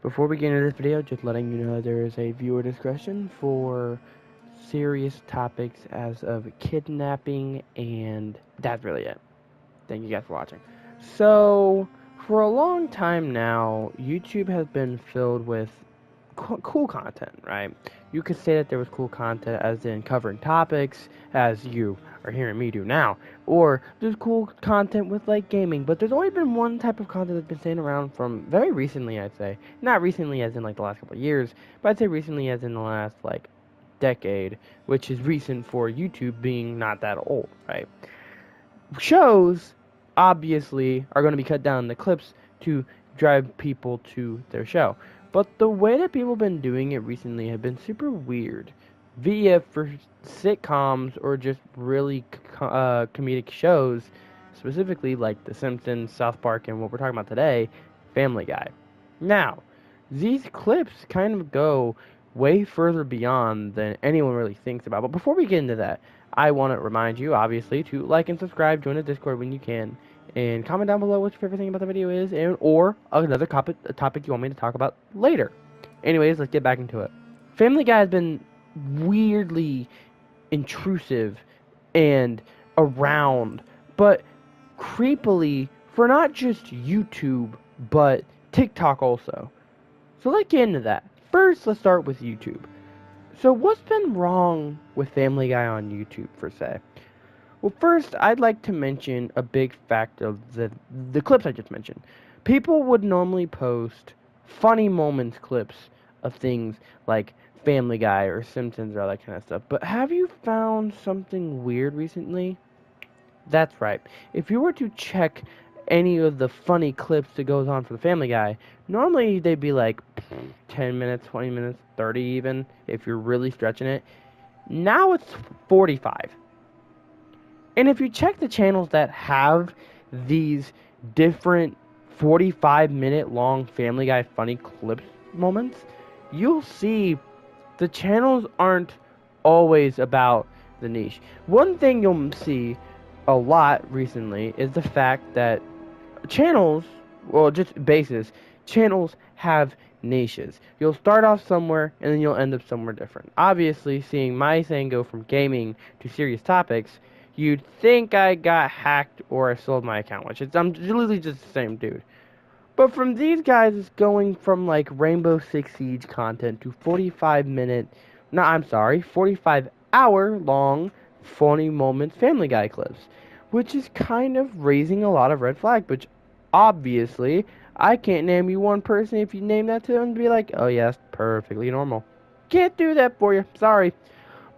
Before we get into this video, just letting you know there is a viewer discretion for serious topics as of kidnapping, and that's really it. Thank you guys for watching. So, for a long time now, YouTube has been filled with cool content, right? You could say that there was cool content as in covering topics, as you are hearing me do now, or there's cool content with like gaming, but there's only been one type of content that's been staying around from very recently, I'd say. Not recently as in like the last couple of years, but I'd say recently as in the last like decade, which is recent for YouTube being not that old, right? Shows obviously are going to be cut down the clips to drive people to their show. But the way that people have been doing it recently have been super weird. Via for sitcoms or just really comedic shows, specifically like The Simpsons, South Park, and what we're talking about today, Family Guy. Now, these clips kind of go way further beyond than anyone really thinks about. But before we get into that, I want to remind you, obviously, to like and subscribe, join the Discord when you can, and comment down below what your favorite thing about the video is, or another topic you want me to talk about later. Anyways, let's get back into it. Family Guy has been weirdly intrusive and around, but creepily for not just YouTube, but TikTok also. So let's get into that. First, let's start with YouTube. So what's been wrong with Family Guy on YouTube, per se? Well, first, I'd like to mention a big fact of the clips I just mentioned. People would normally post funny moments clips of things like Family Guy or Simpsons or all that kind of stuff. But have you found something weird recently? That's right. If you were to check any of the funny clips that goes on for the Family Guy, normally they'd be like 10 minutes, 20 minutes, 30 even, if you're really stretching it. Now it's 45. And if you check the channels that have these different 45-minute long Family Guy funny clip moments, you'll see the channels aren't always about the niche. One thing you'll see a lot recently is the fact that channels, well, just bases, channels have niches. You'll start off somewhere and then you'll end up somewhere different. Obviously, seeing my thing go from gaming to serious topics, you'd think I got hacked or I sold my account, which is, I'm literally just the same dude. But from these guys, it's going from like Rainbow Six Siege content to 45-hour long funny moments Family Guy clips, which is kind of raising a lot of red flags, which obviously I can't name you one person if you name that to them and be like, oh yeah, that's perfectly normal. Can't do that for you, sorry.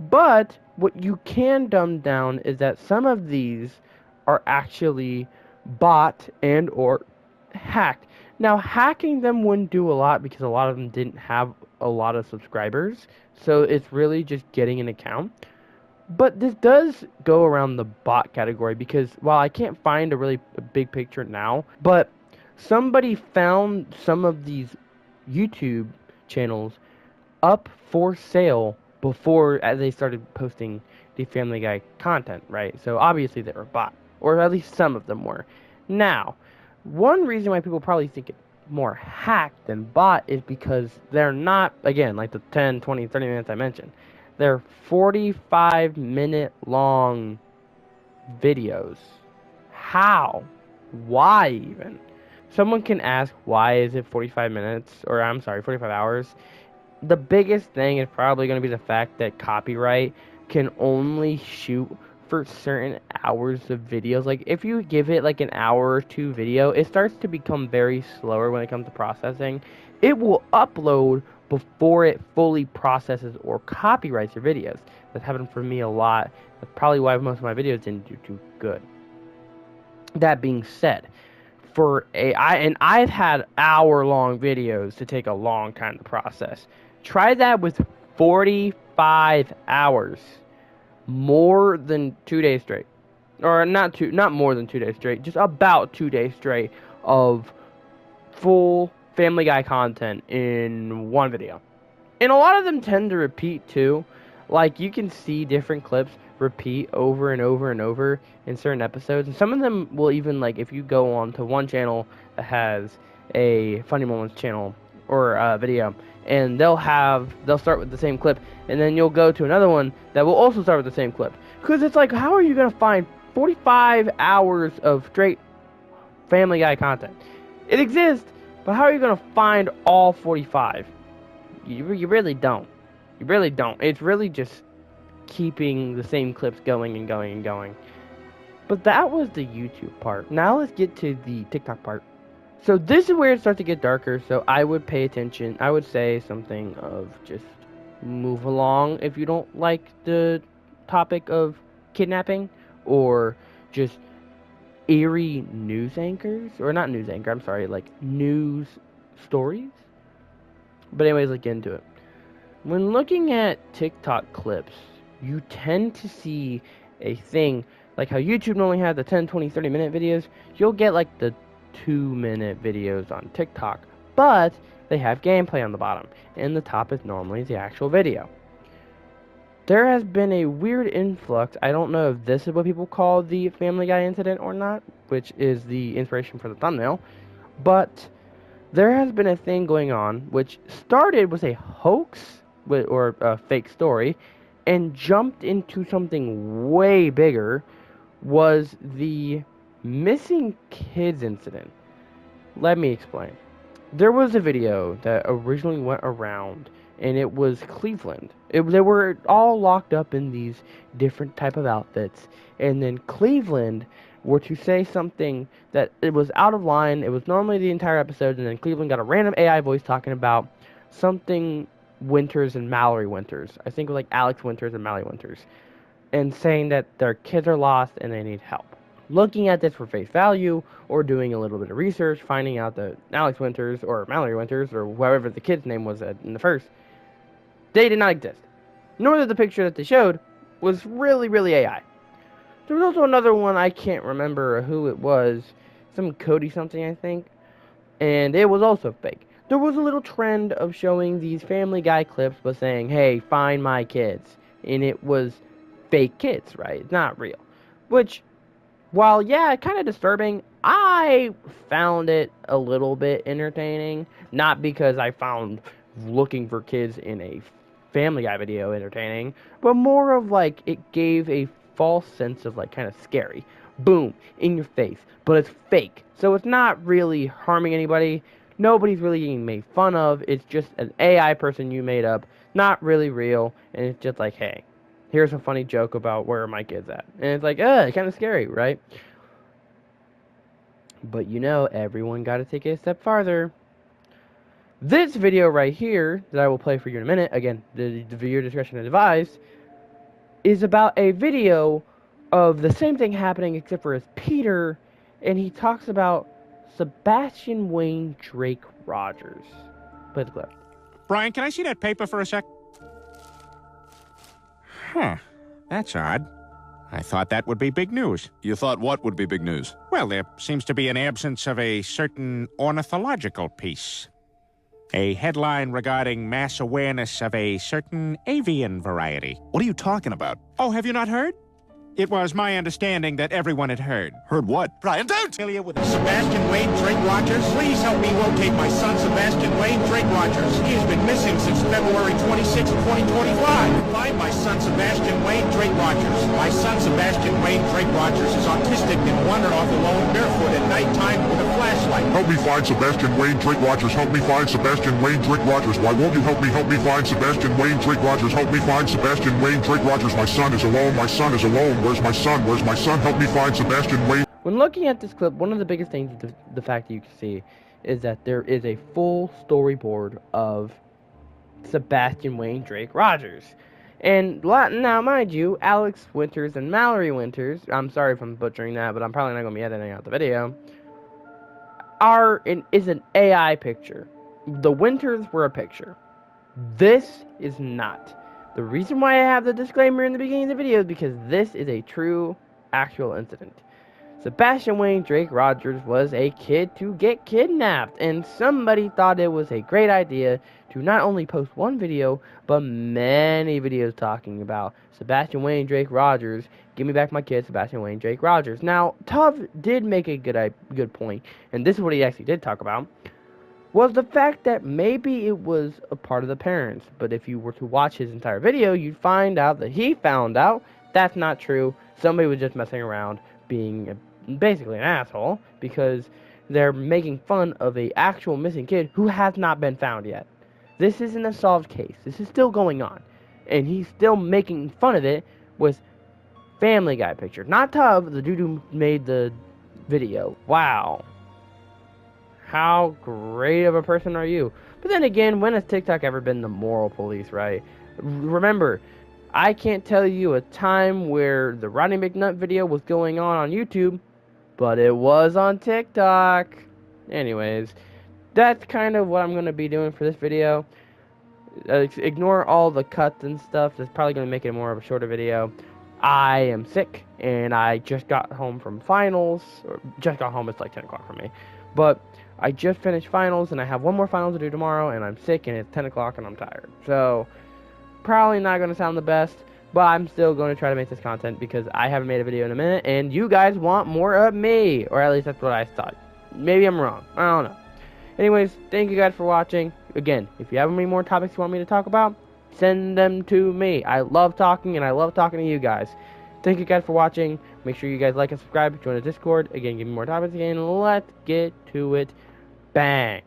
But what you can dumb down is that some of these are actually bought and or hacked. Now, hacking them wouldn't do a lot because a lot of them didn't have a lot of subscribers, so it's really just getting an account. But this does go around the bot category because while I can't find a really big picture now, but somebody found some of these YouTube channels up for sale before they started posting the Family Guy content, right? So obviously they were bot, or at least some of them were. Now, one reason why people probably think it's more hacked than bot is because they're not, again, like the 10, 20, 30 minutes I mentioned. They're 45-minute long videos. How? Why even? Someone can ask, why is it 45 minutes? Or, I'm sorry, 45 hours. The biggest thing is probably going to be the fact that copyright can only shoot for certain hours of videos. Like, if you give it like an hour or two video, it starts to become very slower when it comes to processing. It will upload before it fully processes or copyrights your videos. That's happened for me a lot. That's probably why most of my videos didn't do too good. That being said, I've had hour-long videos to take a long time to process. Try that with 45 hours. More than 2 days straight. Or not more than 2 days straight, just about 2 days straight of full Family Guy content in one video. And a lot of them tend to repeat too. Like, you can see different clips repeat over and over and over in certain episodes. And some of them will even, like, if you go on to one channel that has a Funny Moments channel or video, and they'll start with the same clip, and then you'll go to another one that will also start with the same clip. Because it's like, how are you gonna find 45 hours of straight Family Guy content? It exists, but how are you gonna find all 45? You really don't. You really don't. It's really just keeping the same clips going and going and going. But that was the YouTube part. Now let's get to the TikTok part. So this is where it starts to get darker, so I would pay attention. I would say something of just move along if you don't like the topic of kidnapping, or just eerie news anchors, or not news anchor, I'm sorry, like news stories. But anyways, let's get into it. When looking at TikTok clips, you tend to see a thing, like how YouTube normally had the 10, 20, 30 minute videos, you'll get like the 2-minute videos on TikTok, but they have gameplay on the bottom, and the top is normally the actual video. There has been a weird influx. I don't know if this is what people call the Family Guy incident or not, which is the inspiration for the thumbnail, but there has been a thing going on which started with a hoax or a fake story and jumped into something way bigger, was the missing kids incident. Let me explain. There was a video that originally went around, and it was Cleveland. They were all locked up in these different type of outfits, and then Cleveland were to say something that it was out of line. It was normally the entire episode, and then Cleveland got a random AI voice talking about something Winters and Mallory Winters. I think it was like Alex Winters and Mallory Winters, and saying that their kids are lost and they need help. Looking at this for face value, or doing a little bit of research, finding out that Alex Winters or Mallory Winters or whoever the kid's name was in the first, they did not exist. Nor that the picture that they showed was really, really AI. There was also another one, I can't remember who it was, some Cody something I think, and it was also fake. There was a little trend of showing these Family Guy clips but saying, hey, find my kids, and it was fake kids, right? It's not real. Which, while, yeah, kind of disturbing, I found it a little bit entertaining. Not because I found looking for kids in a Family Guy video entertaining, but more of like, it gave a false sense of like kind of scary. Boom, in your face, but it's fake. So it's not really harming anybody. Nobody's really getting made fun of. It's just an AI person you made up, not really real, and it's just like, hey, here's a funny joke about where are my kids at. And it's like, kind of scary, right? But you know, everyone got to take it a step farther. This video right here, that I will play for you in a minute, again, the viewer discretion is advised, is about a video of the same thing happening except for it's Peter, and he talks about Sebastian Wayne Drake Rogers. Play the clip. Brian, can I see that paper for a sec? Huh. That's odd. I thought that would be big news. You thought what would be big news? Well, there seems to be an absence of a certain ornithological piece. A headline regarding mass awareness of a certain avian variety. What are you talking about? Oh, have you not heard? It was my understanding that everyone had heard. Heard what? Brian, don't! Familiar with Sebastian Wayne Drake Rogers? Please help me locate my son, Sebastian Wayne Drake Rogers. He has been missing since February 26, 2025. Find my son, Sebastian Wayne Drake Rogers. My son, Sebastian Wayne Drake Rogers is autistic and wandered off alone barefoot at nighttime with a flashlight. Help me find Sebastian Wayne Drake Rogers. Help me find Sebastian Wayne Drake Rogers. Why won't you help me? Help me find Sebastian Wayne Drake Rogers. Help me find Sebastian Wayne Drake Rogers. My son is alone. My son is alone. Where's my son? Where's my son? Help me find Sebastian Wayne. When looking at this clip, one of the biggest things, the fact that you can see, is that there is a full storyboard of Sebastian Wayne Drake Rogers. And now, mind you, Alex Winters and Mallory Winters, I'm sorry if I'm butchering that, but I'm probably not going to be editing out the video, is an AI picture. The Winters were a picture. This is not. The reason why I have the disclaimer in the beginning of the video is because this is a true, actual incident. Sebastian Wayne Drake Rogers was a kid to get kidnapped, and somebody thought it was a great idea to not only post one video, but many videos talking about Sebastian Wayne Drake Rogers, give me back my kid, Sebastian Wayne Drake Rogers. Now, Tuv did make a good point, and this is what he actually did talk about. was the fact that maybe it was a part of the parents. But if you were to watch his entire video, you'd find out that he found out that's not true. Somebody was just messing around, being basically an asshole, because they're making fun of a actual missing kid who has not been found yet. This isn't a solved case. This is still going on. And he's still making fun of it with Family Guy picture. Not Tub, the dude who made the video. Wow. How great of a person are you? But then again, when has TikTok ever been the moral police, right? Remember, I can't tell you a time where the Rodney McNutt video was going on YouTube, but it was on TikTok. Anyways, that's kind of what I'm going to be doing for this video. Ignore all the cuts and stuff. That's probably going to make it more of a shorter video. I am sick, and I just got home from finals. Or just got home, it's like 10 o'clock for me. But I just finished finals, and I have one more final to do tomorrow, and I'm sick, and it's 10 o'clock, and I'm tired. So, probably not going to sound the best, but I'm still going to try to make this content because I haven't made a video in a minute, and you guys want more of me. Or at least that's what I thought. Maybe I'm wrong. I don't know. Anyways, thank you guys for watching. Again, if you have any more topics you want me to talk about, send them to me. I love talking, and I love talking to you guys. Thank you guys for watching. Make sure you guys like and subscribe. Join the Discord. Again, give me more topics again. Let's get to it. Bang.